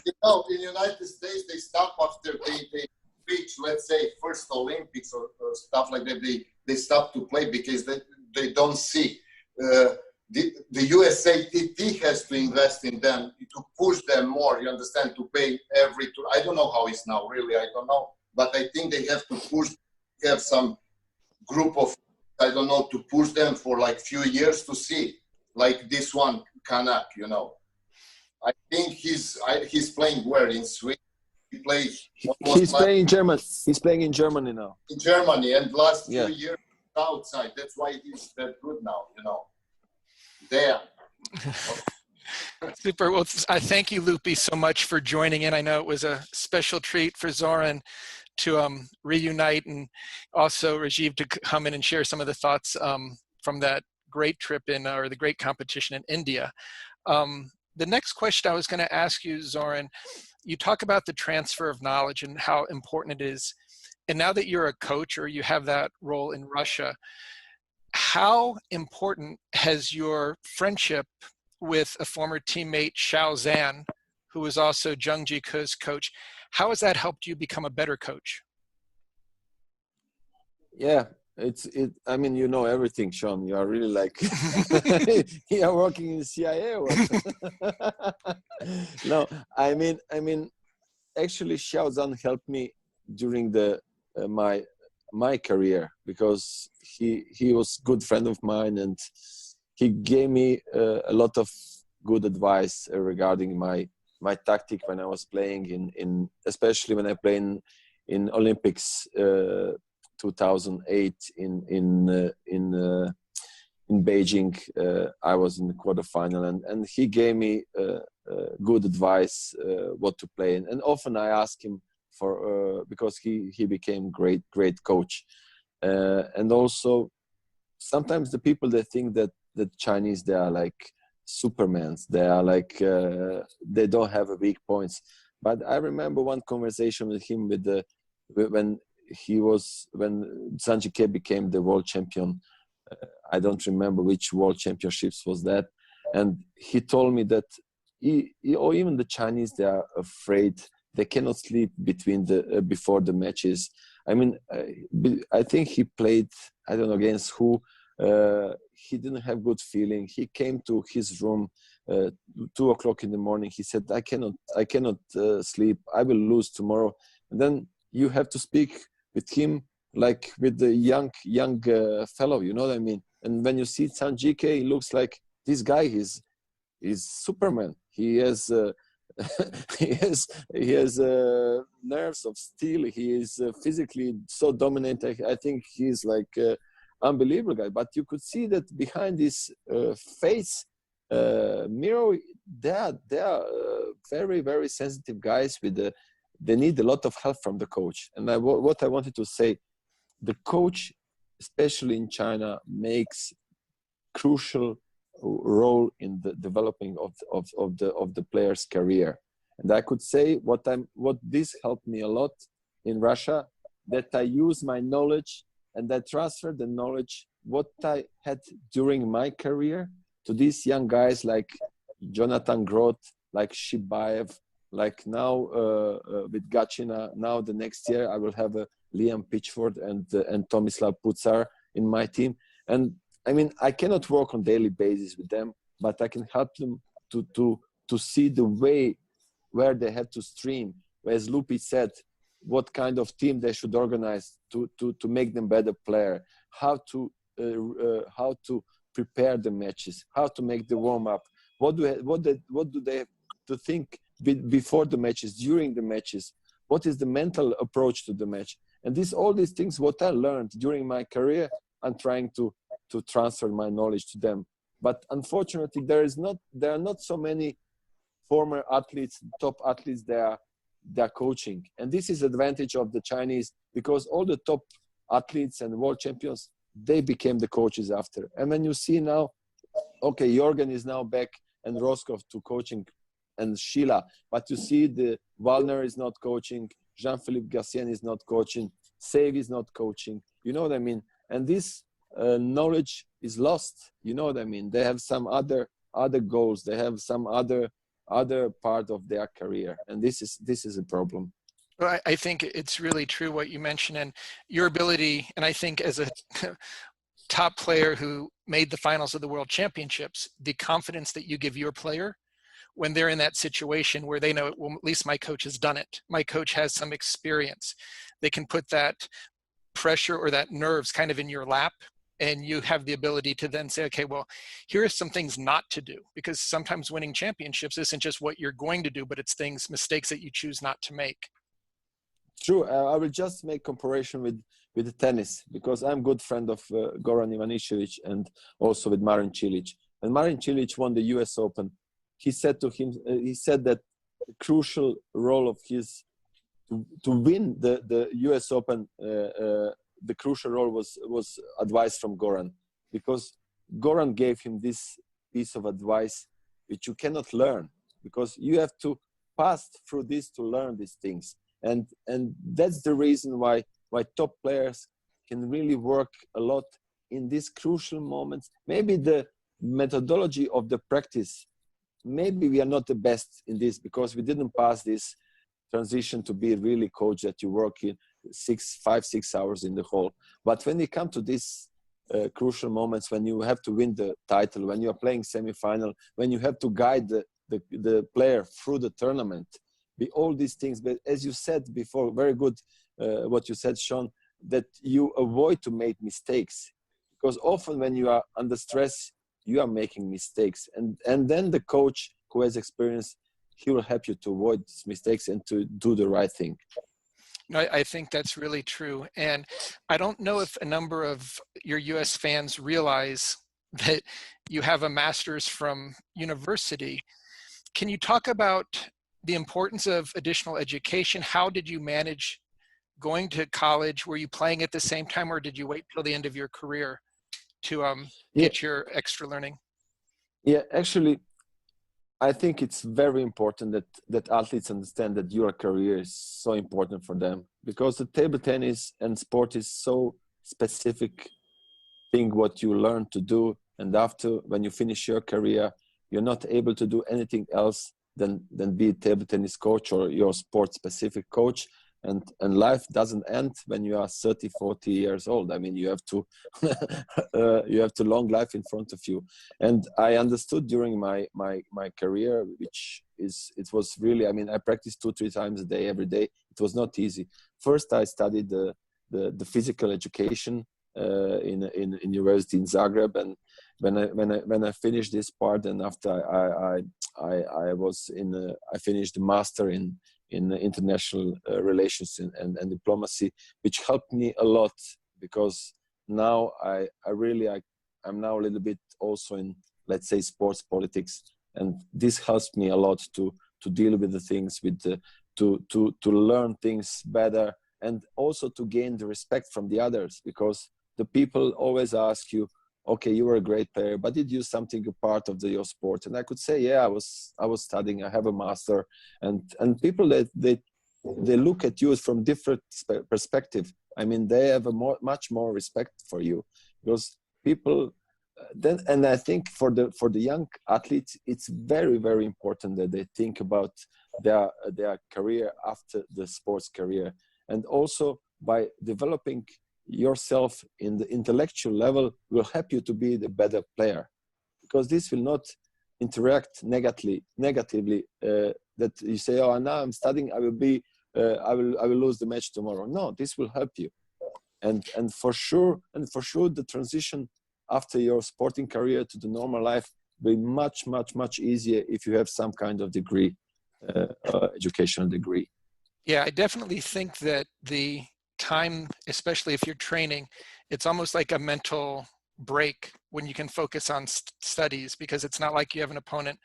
You know, in the United States, they stop after they reach, let's say, first Olympics or stuff like that. They stop to play because they don't see. The USATT has to invest in them to push them more, you understand, to pay every tour. I don't know how it's now, really, I don't know. But I think they have to have some group of, I don't know, to push them for like few years to see, like this one, Kanak, you know. I think he's playing where? In Sweden? He's playing in Germany. He's playing in Germany now. In Germany, and last few years outside. That's why he's that good now, you know. There. Super. Well, I thank you, Lupi, so much for joining in. I know it was a special treat for Zoran to reunite, and also Rajiv to come in and share some of the thoughts from that great trip or the great competition in India. The next question I was going to ask you, Zoran, you talk about the transfer of knowledge and how important it is. And now that you're a coach, or you have that role in Russia, how important has your friendship with a former teammate, Xiao Zhan, who was also Zheng Jike's coach, how has that helped you become a better coach? Yeah, I mean, you know everything, Sean. You are really like, you are working in CIA or what? No, I mean, actually, Xiao Zhan helped me during my career, because he was a good friend of mine, and he gave me a lot of good advice regarding my tactic when I was playing especially when I played in Olympics 2008 in Beijing. I was in the quarterfinal, and he gave me good advice what to play, and often I ask him for because he became great coach, and also sometimes the people, they think that the Chinese, they are like supermans, they are like they don't have weak points. But I remember one conversation with him when Zhang Jike became the world champion. I don't remember which world championships was that, and he told me that or even the Chinese, they are afraid. They cannot sleep before the matches. I mean, I think he played, I don't know against who. He didn't have good feeling. He came to his room 2 o'clock in the morning. He said, I cannot sleep. I will lose tomorrow. And then you have to speak with him like with the young fellow, you know what I mean? And when you see Zhang Jike, he looks like this guy is Superman. He has he has nerves of steel. He is physically so dominant. I think he's like unbelievable guy. But you could see that behind this face mirror, they are very, very sensitive guys. They need a lot of help from the coach. And what I wanted to say, the coach especially in China, makes crucial role in the developing of the player's career. And I could say what this helped me a lot in Russia, that I use my knowledge and I transfer the knowledge what I had during my career to these young guys like Jonathan Groth, like Shibaev, like now with Gachina. Now the next year I will have Liam Pitchford and Tomislav Pucar in my team. And I mean, I cannot work on daily basis with them, but I can help them to see the way where they have to stream. As Lupi said, what kind of team they should organize to make them better player, how to prepare the matches, how to make the warm up, what do they have to think before the matches, during the matches, what is the mental approach to the match, and all these things what I learned during my career, I'm trying to transfer my knowledge to them. But unfortunately, there are not so many former athletes, top athletes they're coaching. And this is advantage of the Chinese, because all the top athletes and world champions, they became the coaches after. And when you see now, okay, Jorgen is now back and Roscoe to coaching and Sheila, but you see the Wallner is not coaching, Jean-Philippe Gassien is not coaching, Save is not coaching, you know what I mean? And this knowledge is lost, you know what I mean? They have some other goals, they have some other part of their career, and this is a problem. Well, I think it's really true what you mentioned, and your ability, and I think as a top player who made the finals of the World Championships, the confidence that you give your player when they're in that situation where they know, well, at least my coach has done it. My coach has some experience. They can put that pressure or that nerves kind of in your lap, and you have the ability to then say, okay, well, here are some things not to do, because sometimes winning championships isn't just what you're going to do, but it's mistakes that you choose not to make. True. I will just make comparison with the tennis, because I'm good friend of Goran Ivanišević and also with Marin Cilic. And Marin Cilic won the US Open. He said that the crucial role of his to win the US Open, the crucial role was advice from Goran, because Goran gave him this piece of advice which you cannot learn, because you have to pass through this to learn these things. And that's the reason why top players can really work a lot in these crucial moments. Maybe the methodology of the practice, maybe we are not the best in this, because we didn't pass this transition to be really coach that you work in 5-6 hours in the hall. But when you come to these crucial moments, when you have to win the title, when you are playing semi-final, when you have to guide the player through the tournament, all these things. But as you said before, very good what you said, Sean, that you avoid to make mistakes, because often when you are under stress, you are making mistakes, and then the coach who has experience, he will help you to avoid these mistakes and to do the right thing. No, I think that's really true. And I don't know if a number of your US fans realize that you have a master's from university. Can you talk about the importance of additional education? How did you manage going to college? Were you playing at the same time, or did you wait till the end of your career to get your extra learning? Yeah, actually, I think it's very important that athletes understand that your career is so important for them, because the table tennis and sport is so specific thing what you learn to do, and after when you finish your career, you're not able to do anything else than be a table tennis coach or your sport specific coach. And life doesn't end when you are 30, 40 years old. I mean, you have to you have to long life in front of you. And I understood during my career, it was really, I mean, I practiced 2-3 times a day, every day. It was not easy. First, I studied the physical education in university in Zagreb, and when I finished this part, and after I finished the master in international relations and diplomacy, which helped me a lot, because now I'm now a little bit also in, let's say, sports politics, and this helps me a lot to deal with the things, to learn things better, and also to gain the respect from the others, because the people always ask you, okay, you were a great player, but did you do something a part of your sport? And I could say, yeah, I was studying, I have a master. And people that they look at you from different perspective. I mean, they have a much more respect for you, because people then, and I think for the young athletes, it's very, very important that they think about their career after the sports career. And also by developing yourself in the intellectual level will help you to be the better player, because this will not interact negatively that you say, oh, now I'm studying, I will lose the match tomorrow. No, this will help you. And for sure the transition after your sporting career to the normal life will be much easier if you have some kind of degree, educational degree. Yeah, I definitely think that the time, especially if you're training, it's almost like a mental break when you can focus on studies, because it's not like you have an opponent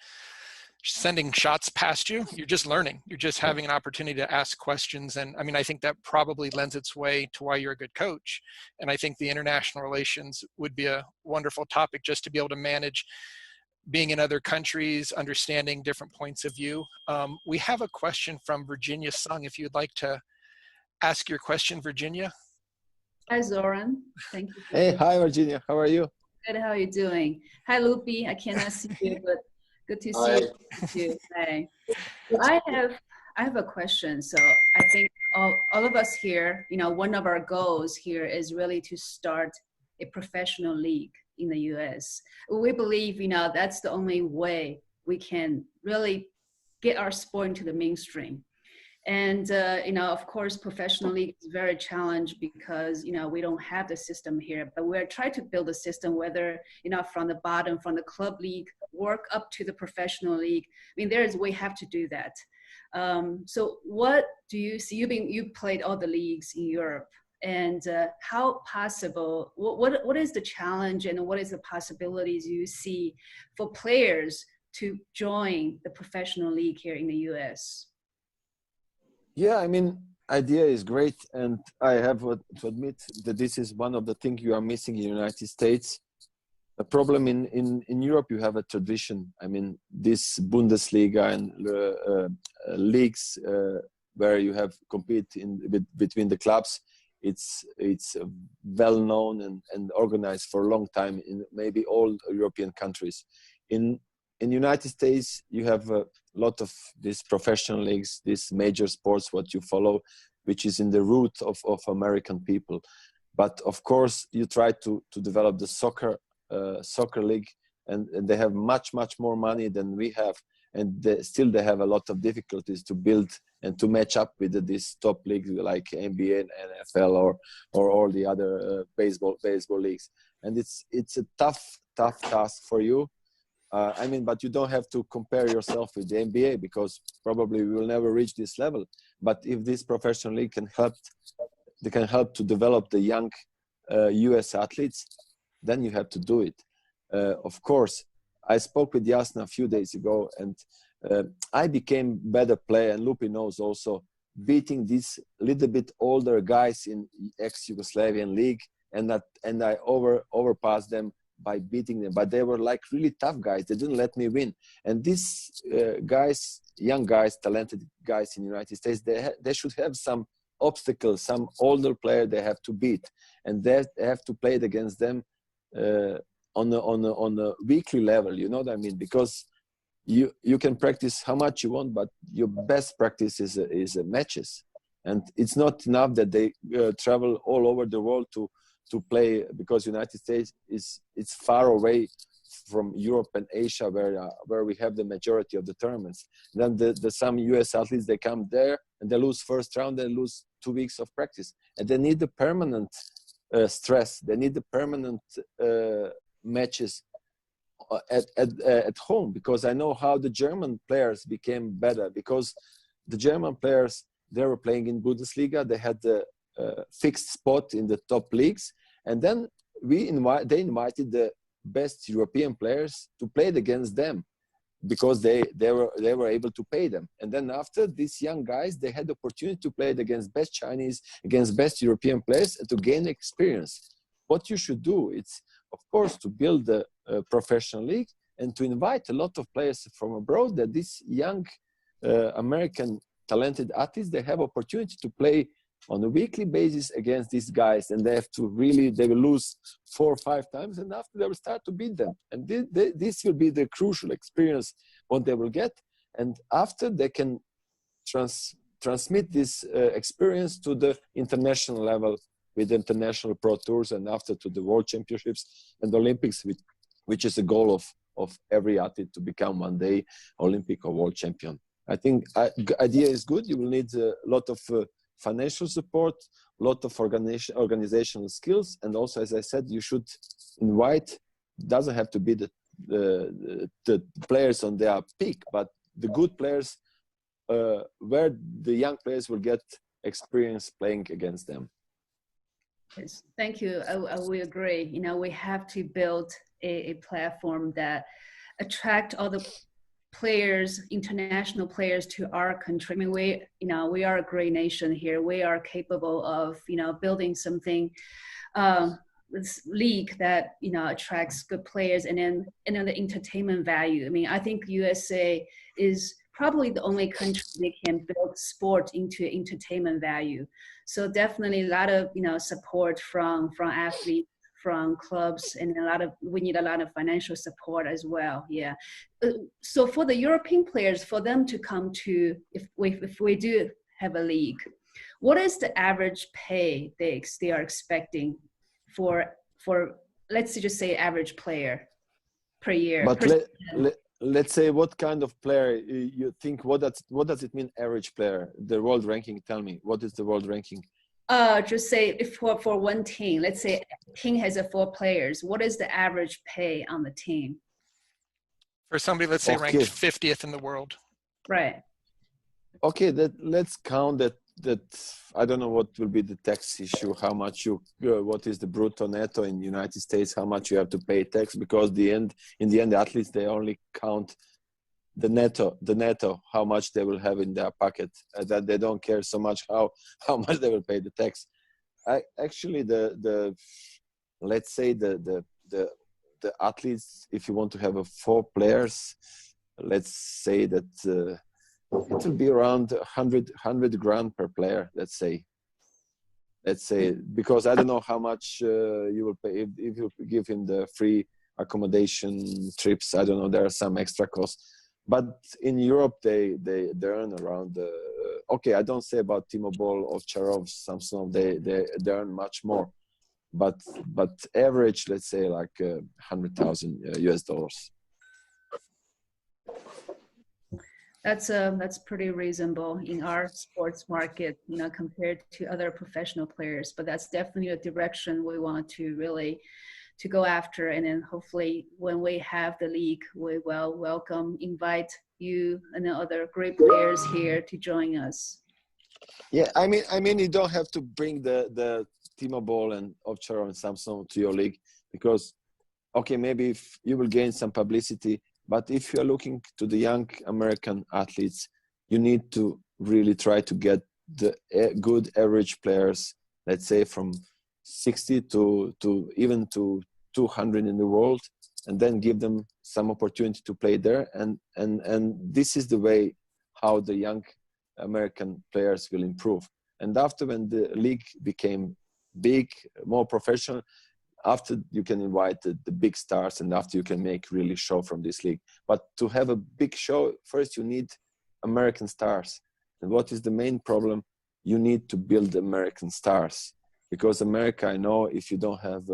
sending shots past you. You're just learning. You're just having an opportunity to ask questions. And I mean, I think that probably lends its way to why you're a good coach. And I think the international relations would be a wonderful topic, just to be able to manage being in other countries, understanding different points of view. We have a question from Virginia Sung. If you'd like to ask your question, Virginia. Hi, Zoran. Thank you. Hey, hi, Virginia. How are you? Good. How are you doing? Hi, Lupi. I cannot see you, but good to see you. Hey, I have a question. So I think all of us here, you know, one of our goals here is really to start a professional league in the U.S. We believe, you know, that's the only way we can really get our sport into the mainstream. And, you know, of course, professional league is very challenged because, you know, we don't have the system here, but we're trying to build a system, whether, you know, from the bottom, from the club league, work up to the professional league. I mean, we have to do that. So what do you see? You played all the leagues in Europe, and how possible, what is the challenge and what is the possibilities you see for players to join the professional league here in the US? Yeah, I mean, idea is great, and I have to admit that this is one of the things you are missing in the United States. A problem in Europe, you have a tradition. I mean, this Bundesliga and leagues where you have compete between the clubs, it's well known and organized for a long time in maybe all European countries. In United States, you have a lot of these professional leagues, these major sports, what you follow, which is in the root of American people. But of course, you try to develop the soccer league, and they have much more money than we have, and they have a lot of difficulties to build and to match up with these top leagues like NBA and NFL or all the other baseball leagues. And it's a tough task for you. I mean, but you don't have to compare yourself with the NBA, because probably we will never reach this level. But if this professional league can help to develop the young US athletes, then you have to do it. Of course, I spoke with Jasna a few days ago, and I became better player, and Lupi knows also, beating these little bit older guys in ex-Yugoslavian league, and I overpassed them by beating them. But they were like really tough guys. They didn't let me win. And these guys, young guys, talented guys in the United States, they should have some obstacles, some older player they have to beat, and they have to play it against them on a weekly level. You know what I mean? Because you can practice how much you want, but your best practice is matches. And it's not enough that they travel all over the world to play, because United States it's far away from Europe and Asia, where we have the majority of the tournaments. Then the some US athletes, they come there and they lose first round, they lose 2 weeks of practice, and they need the permanent stress. They need the permanent matches at home, because I know how the German players became better, because the German players, they were playing in Bundesliga, they had the fixed spot in the top leagues, and then they invited the best European players to play against them, because they were able to pay them. And then after, these young guys, they had the opportunity to play against best Chinese, against best European players, and to gain experience. what you should do, it's of course to build a professional league and to invite a lot of players from abroad, that these young American talented athletes, they have opportunity to play on a weekly basis against these guys, and they will lose 4 or 5 times, and after they will start to beat them. And this will be the crucial experience what they will get. And after they can transmit this experience to the international level with international pro tours, and after to the world championships and Olympics, which is the goal of every athlete to become one day Olympic or world champion. I think idea is good. You will need a lot of financial support, a lot of organizational skills, and also, as I said, you should invite. Doesn't have to be the players on their peak, but the good players, where the young players will get experience playing against them. Yes, thank you. I will agree. You know, we have to build a platform that attract all the players, international players to our country. I mean, we are a great nation here. We are capable of, building something, this league that, attracts good players, and then the entertainment value. I mean, I think USA is probably the only country that can build sport into entertainment value. So definitely a lot of, support from athletes, from clubs, and we need a lot of financial support as well. Yeah. So for the European players, for them to come to, if we do have a league, what is the average pay they are expecting for let's just say average player per year? But let's say, what kind of player you think? What does it mean, average player? The world ranking. Tell me, what is the world ranking? Just say if for one team, let's say a team has 4 players, what is the average pay on the team? For somebody, let's say, ranked 50th in the world. Right. Okay, let's count that I don't know what will be the tax issue, how much what is the brutto netto in the United States, how much you have to pay tax, because in the end, the athletes, they only count the netto, how much they will have in their pocket, that they don't care so much how much they will pay the tax. Actually, let's say the athletes, if you want to have 4 players, let's say that it will be around 100 grand per player, let's say, because I don't know how much you will pay if you give him the free accommodation, trips. I don't know, there are some extra costs. But in Europe, they earn around, okay, I don't say about T-Mobile, Ovcharov, Samsonov, they earn much more. But average, let's say like $100,000 US. That's pretty reasonable in our sports market, compared to other professional players. But that's definitely a direction we want to really to go after. And then hopefully when we have the league, we will invite you and the other great players here to join us. Yeah, I mean, you don't have to bring the T-Mobile and Ovcharov and Samsung to your league, because, okay, maybe if you will gain some publicity, but if you're looking to the young American athletes, you need to really try to get the good average players, let's say from 60 to even to 200 in the world, and then give them some opportunity to play there. And this is the way how the young American players will improve. And after, when the league became big, more professional, after you can invite the big stars, and after you can make really show from this league. But to have a big show, first you need American stars. And what is the main problem? You need to build American stars, because America, I know, if you don't have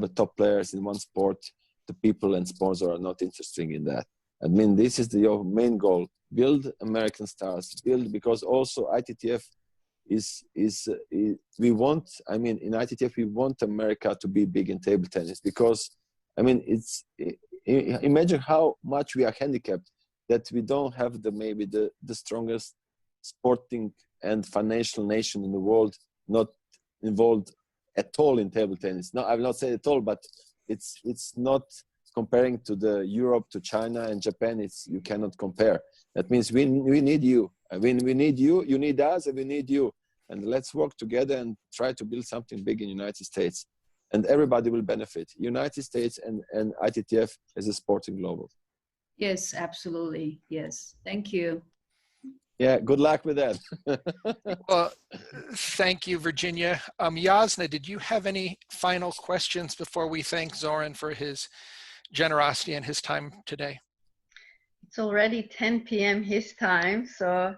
a top players in one sport, the people and sponsors are not interested in that. I mean, this is your main goal: build American stars. Build, because also ITTF we want. I mean, in ITTF we want America to be big in table tennis, because I mean, imagine how much we are handicapped that we don't have maybe the strongest sporting and financial nation in the world not involved at all in table tennis. No, I will not say at all, but it's not comparing to the Europe, to China and Japan. You cannot compare. That means we need you. I mean, we need you. You need us, and we need you. And let's work together and try to build something big in the United States. and everybody will benefit. United States and ITTF as a sporting global. Yes, absolutely. Yes. Thank you. Yeah, good luck with that. Well, thank you, Virginia. Jasna, did you have any final questions before we thank Zoran for his generosity and his time today? It's already 10 p.m. his time, so.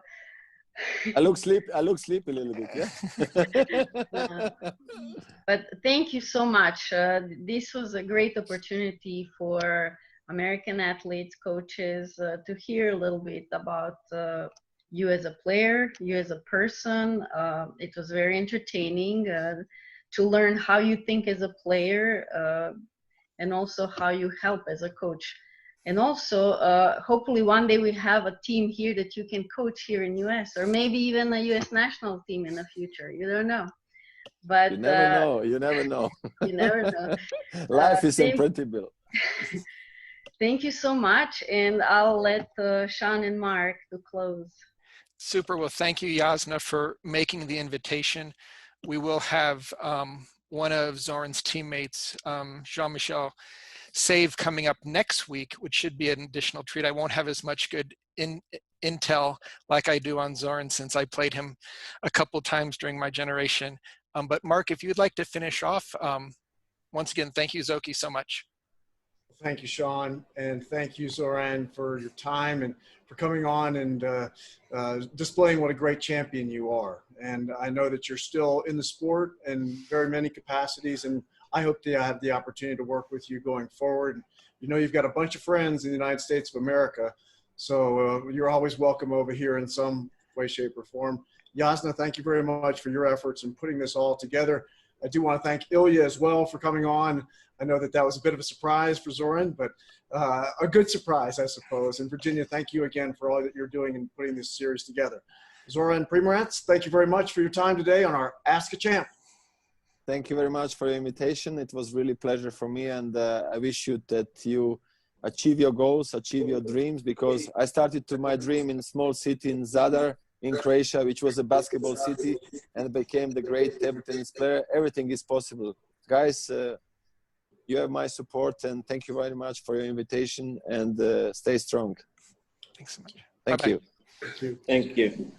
I look sleepy a little bit, yeah? But thank you so much. This was a great opportunity for American athletes, coaches, to hear a little bit about you as a player, you as a person. It was very entertaining to learn how you think as a player and also how you help as a coach. And also, hopefully one day we have a team here that you can coach here in US, or maybe even a US national team in the future. You don't know. But you never know. You never know. You never know. Life is unpredictable. Thank you so much, and I'll let Sean and Mark to close. Super. Well, thank you, Jasna, for making the invitation. We will have one of Zoran's teammates, Jean-Michel Save, coming up next week, which should be an additional treat. I won't have as much good intel like I do on Zoran since I played him a couple times during my generation. But Mark, if you'd like to finish off, once again, thank you, Zoki, so much. Thank you, Sean, and thank you, Zoran, for your time and for coming on and displaying what a great champion you are. And I know that you're still in the sport in very many capacities, and I hope to have the opportunity to work with you going forward. You know, you've got a bunch of friends in the United States of America, so you're always welcome over here in some way, shape, or form. Jasna, thank you very much for your efforts in putting this all together. I do want to thank Ilya as well for coming on. I know that that was a bit of a surprise for Zoran, but a good surprise, I suppose. And Virginia, thank you again for all that you're doing in putting this series together. Zoran Primorac, thank you very much for your time today on our Ask a Champ. Thank you very much for your invitation. It was really a pleasure for me, and I wish you that you achieve your goals, achieve your dreams, because I started to my dream in a small city in Zadar in Croatia, which was a basketball city, and became the great table tennis player. Everything is possible. Guys, you have my support, and thank you very much for your invitation, and stay strong. Thanks so much. Thank Bye-bye. you. Thank you. Thank you.